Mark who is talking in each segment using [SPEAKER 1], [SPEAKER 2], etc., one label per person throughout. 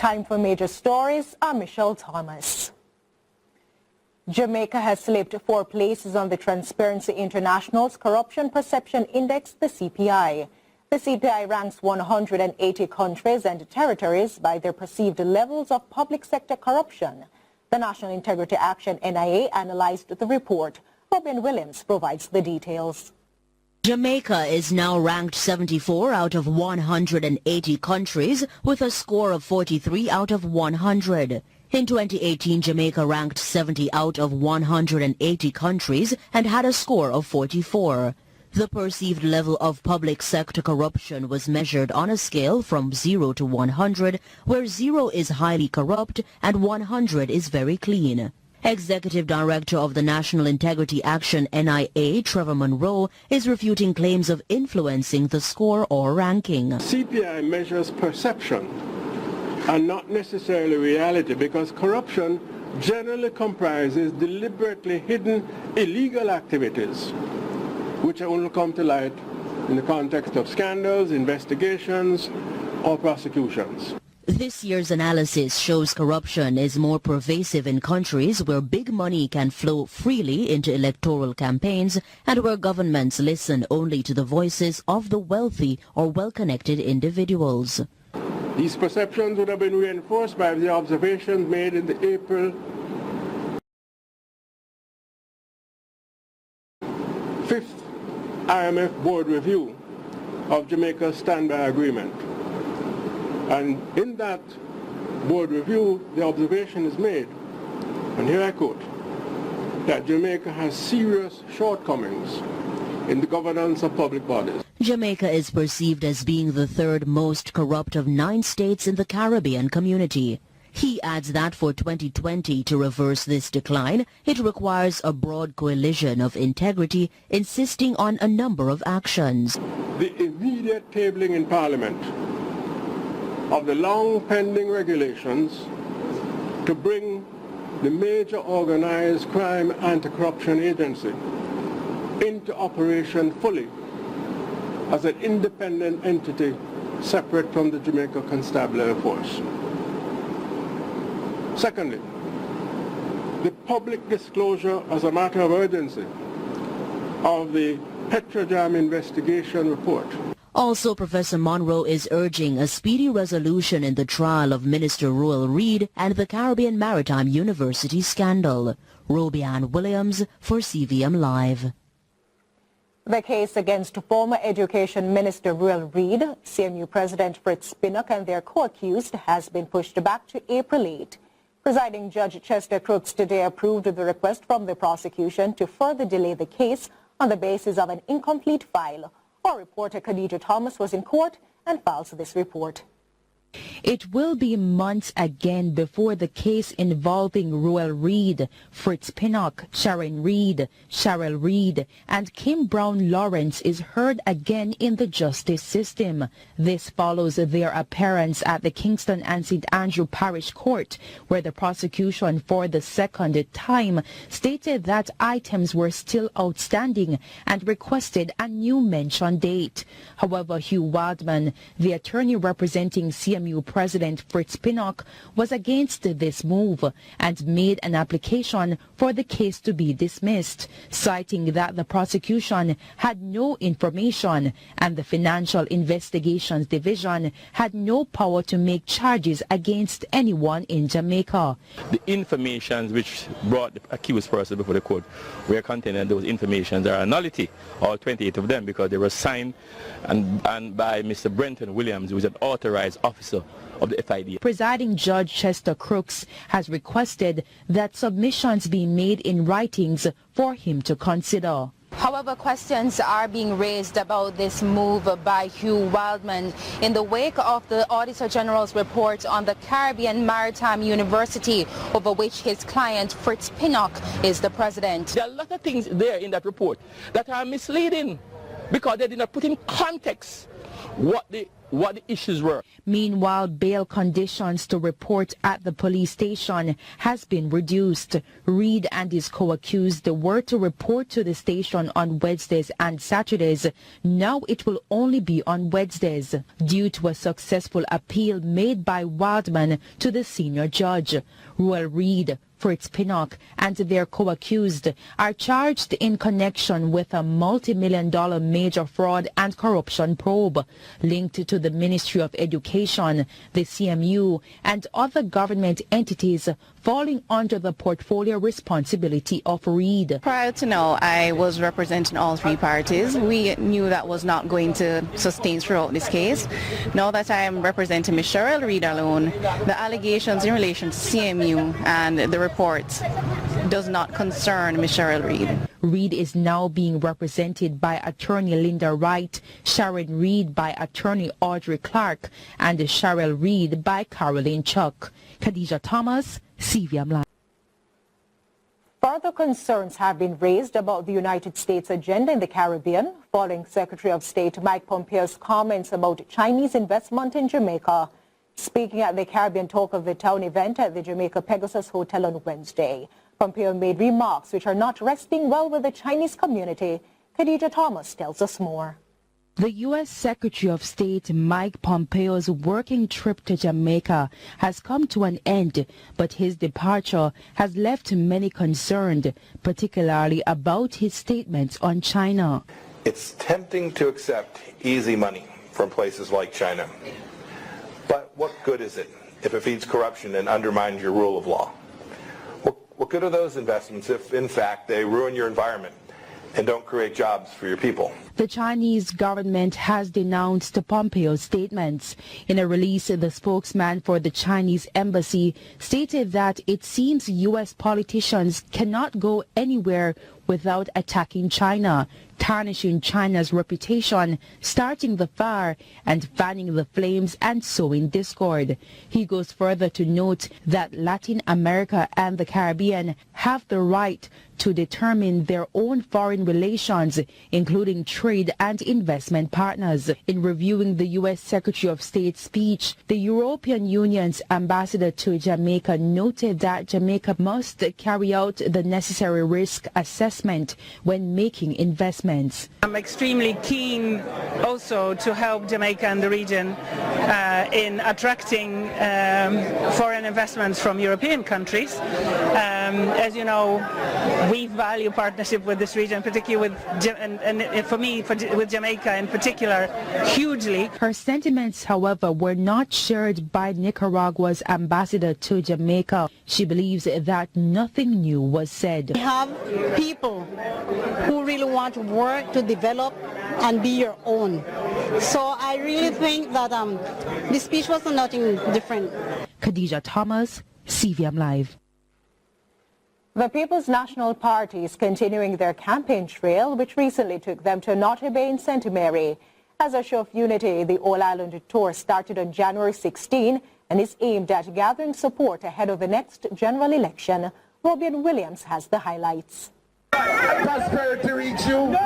[SPEAKER 1] Time for major stories. I'm Michelle Thomas. Jamaica has slipped 4 places on the Transparency International's Corruption Perception Index, the CPI. The CPI ranks 180 countries and territories by their perceived levels of public sector corruption. The National Integrity Action NIA analyzed the report. Robin Williams provides the details.
[SPEAKER 2] Jamaica is now ranked 74 out of 180 countries with a score of 43 out of 100. In 2018, Jamaica ranked 70 out of 180 countries and had a score of 44. The perceived level of public sector corruption was measured on a scale from 0 to 100, where 0 is highly corrupt and 100 is very clean. Executive Director of the National Integrity Action NIA, Trevor Monroe, is refuting claims of influencing the score or ranking.
[SPEAKER 3] CPI measures perception and not necessarily reality, because corruption generally comprises deliberately hidden illegal activities which only come to light in the context of scandals, investigations, or prosecutions.
[SPEAKER 2] This year's analysis shows corruption is more pervasive in countries where big money can flow freely into electoral campaigns and where governments listen only to the voices of the wealthy or well-connected individuals.
[SPEAKER 3] These perceptions would have been reinforced by the observations made in the April 5th IMF board review of Jamaica's standby agreement. And in that board review, the observation is made, and here I quote, that Jamaica has serious shortcomings in the governance of public bodies.
[SPEAKER 2] Jamaica is perceived as being the 3rd most corrupt of 9 states in the Caribbean community. He adds that for 2020 to reverse this decline, it requires a broad coalition of integrity insisting on a number of actions.
[SPEAKER 3] The immediate tabling in Parliament of the long-pending regulations to bring the major organized crime anti-corruption agency into operation fully as an independent entity separate from the Jamaica Constabulary Force. Secondly, the public disclosure as a matter of urgency of the Petrojam investigation report.
[SPEAKER 2] Also, Professor Monroe is urging a speedy resolution in the trial of Minister Ruel Reid and the Caribbean Maritime University scandal. Robianne Williams for CVM Live.
[SPEAKER 1] The case against former Education Minister Ruel Reid, CMU President Fritz Pinnock and their co-accused has been pushed back to April 8. Presiding Judge Chester Crooks today approved the request from the prosecution to further delay the case on the basis of an incomplete file. Our reporter Khadija Thomas was in court and files this report.
[SPEAKER 4] It will be months again before the case involving Ruel Reid, Fritz Pinnock, Sharon Reid, Cheryl Reid, and Kim Brown Lawrence is heard again in the justice system. This follows their appearance at the Kingston and St. Andrew Parish Court, where the prosecution for the second time stated that items were still outstanding and requested a new mention date. However, Hugh Wildman, the attorney representing CMU President Fritz Pinnock, was against this move and made an application for the case to be dismissed, citing that the prosecution had no information and the Financial Investigations Division had no power to make charges against anyone in Jamaica.
[SPEAKER 5] The information which brought the accused person before the court were contained, and those information are a nullity, all 28 of them, because they were signed and by Mr. Brenton Williams, who is an authorized officer of the FID.
[SPEAKER 4] Presiding Judge Chester Crooks has requested that submissions be made in writings for him to consider.
[SPEAKER 6] However, questions are being raised about this move by Hugh Wildman in the wake of the Auditor General's report on the Caribbean Maritime University, over which his client Fritz Pinnock is the president.
[SPEAKER 5] There are a lot of things there in that report that are misleading, because they did not put in context what the what the issues were.
[SPEAKER 4] Meanwhile, bail conditions to report at the police station has been reduced. Reed and his co-accused were to report to the station on Wednesdays and Saturdays. Now it will only be on Wednesdays due to a successful appeal made by Wildman to the senior judge. Ruel Reed, Fritz Pinnock, and their co-accused are charged in connection with a multi-million-dollar major fraud and corruption probe linked to the Ministry of Education, the CMU, and other government entities falling under the portfolio responsibility of Reed.
[SPEAKER 7] Prior to now, I was representing all three parties. We knew that was not going to sustain throughout this case. Now that I am representing Ms. Cheryl Reed alone, the allegations in relation to CMU and the report does not concern Ms. Cheryl Reed.
[SPEAKER 4] Reed is now being represented by attorney Linda Wright, Sharon Reed by attorney Audrey Clark, and Cheryl Reed by Caroline Chuck. Khadija Thomas, CVM Live.
[SPEAKER 1] Further concerns have been raised about the United States agenda in the Caribbean following Secretary of State Mike Pompeo's comments about Chinese investment in Jamaica. Speaking at the Caribbean Talk of the Town event at the Jamaica Pegasus Hotel on Wednesday, Pompeo made remarks which are not resting well with the Chinese community. Khadija Thomas tells us more.
[SPEAKER 4] The U.S. Secretary of State Mike Pompeo's working trip to Jamaica has come to an end, but his departure has left many concerned, particularly about his statements on China.
[SPEAKER 8] It's tempting to accept easy money from places like China. But what good is it if it feeds corruption and undermines your rule of law? What good are those investments if, in fact, they ruin your environment and don't create jobs for your people?
[SPEAKER 4] The Chinese government has denounced Pompeo's statements. In a release, the spokesman for the Chinese embassy stated that it seems U.S. politicians cannot go anywhere without attacking China, tarnishing China's reputation, starting the fire, and fanning the flames and sowing discord. He goes further to note that Latin America and the Caribbean have the right to determine their own foreign relations, including trade and investment partners. In reviewing the U.S. Secretary of State's speech, the European Union's ambassador to Jamaica noted that Jamaica must carry out the necessary risk assessment when making investments.
[SPEAKER 9] I'm extremely keen also to help Jamaica and the region in attracting foreign investments from European countries. As you know, we value partnership with this region, particularly with Jamaica in particular, hugely.
[SPEAKER 4] Her sentiments, however, were not shared by Nicaragua's ambassador to Jamaica. She believes that nothing new was said.
[SPEAKER 10] We have people who really want to work to develop and be your own. So I really think that the speech was nothing different.
[SPEAKER 4] Khadija Thomas, CVM Live.
[SPEAKER 1] The People's National Party is continuing their campaign trail, which recently took them to Notre Bay in St. Mary. As a show of unity, the All-Island tour started on January 16 and is aimed at gathering support ahead of the next general election. Robin Williams has the highlights.
[SPEAKER 11] Prosperity reach you? No!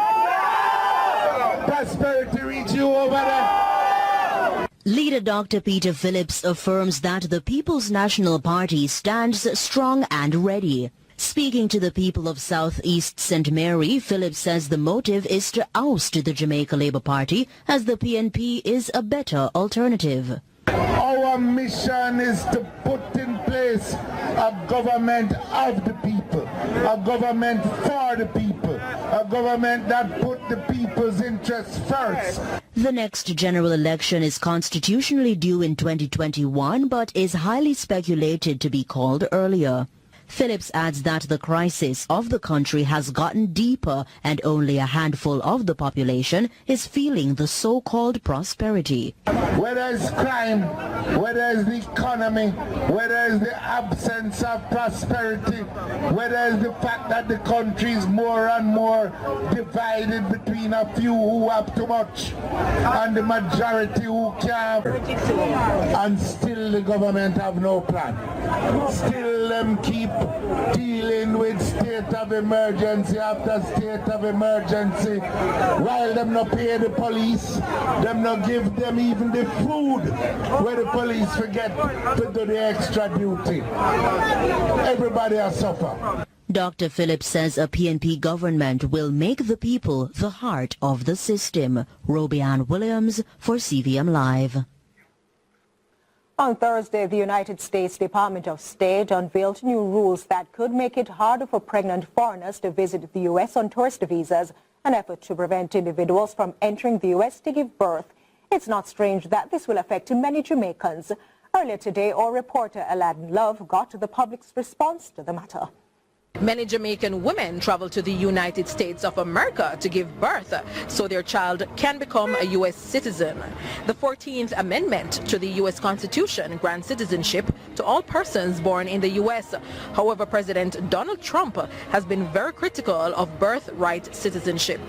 [SPEAKER 11] Prosperity reach you over there?
[SPEAKER 2] Leader Dr. Peter Phillips affirms that the People's National Party stands strong and ready. Speaking to the people of Southeast St. Mary, Phillips says the motive is to oust the Jamaica Labour Party as the PNP is a better alternative.
[SPEAKER 11] Our mission is to put in place a government of the people, a government for the people, a government that put the people's interests first.
[SPEAKER 2] The next general election is constitutionally due in 2021 but is highly speculated to be called earlier. Phillips adds that the crisis of the country has gotten deeper and only a handful of the population is feeling the so-called prosperity.
[SPEAKER 11] Whether it's crime, whether it's the economy, whether it's the absence of prosperity, whether it's the fact that the country is more and more divided between a few who have too much and the majority who can't, and still the government have no plan. Still them keep dealing with state of emergency after state of emergency, while them not pay the police, them not give them even the food where the police forget to do the extra duty. Everybody has suffer.
[SPEAKER 2] Dr. Phillips says a PNP government will make the people the heart of the system. Robianne Williams for CVM Live.
[SPEAKER 1] On Thursday, the United States Department of State unveiled new rules that could make it harder for pregnant foreigners to visit the U.S. on tourist visas, an effort to prevent individuals from entering the U.S. to give birth. It's not strange that this will affect many Jamaicans. Earlier today, our reporter Aladdin Love got the public's response to the matter.
[SPEAKER 12] Many Jamaican women travel to the United States of America to give birth so their child can become a U.S. citizen. The 14th Amendment to the U.S. Constitution grants citizenship to all persons born in the U.S. However, President Donald Trump has been very critical of birthright citizenship.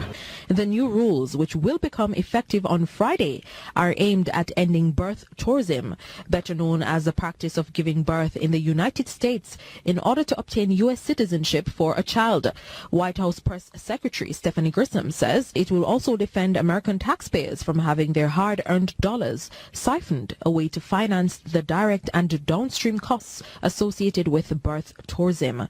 [SPEAKER 4] The new rules, which will become effective on Friday, are aimed at ending birth tourism, better known as the practice of giving birth in the United States in order to obtain U.S. citizenship for a child. White House Press Secretary Stephanie Grissom says it will also defend American taxpayers from having their hard-earned dollars siphoned away to finance the direct and downstream costs associated with birth tourism.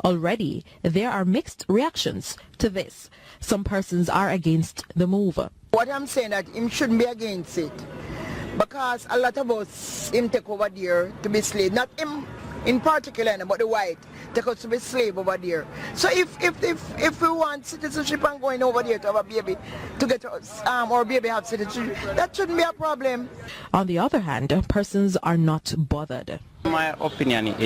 [SPEAKER 4] Already, there are mixed reactions to this. Some persons are against the move.
[SPEAKER 13] What I'm saying that him shouldn't be against it, because a lot of us him take over there to be slave, not him in particular, but the white take us to be slave over there. So if we want citizenship and going over there to have a baby, to get us our baby have citizenship, that shouldn't be a problem.
[SPEAKER 4] On the other hand, persons are not bothered.
[SPEAKER 14] My opinion is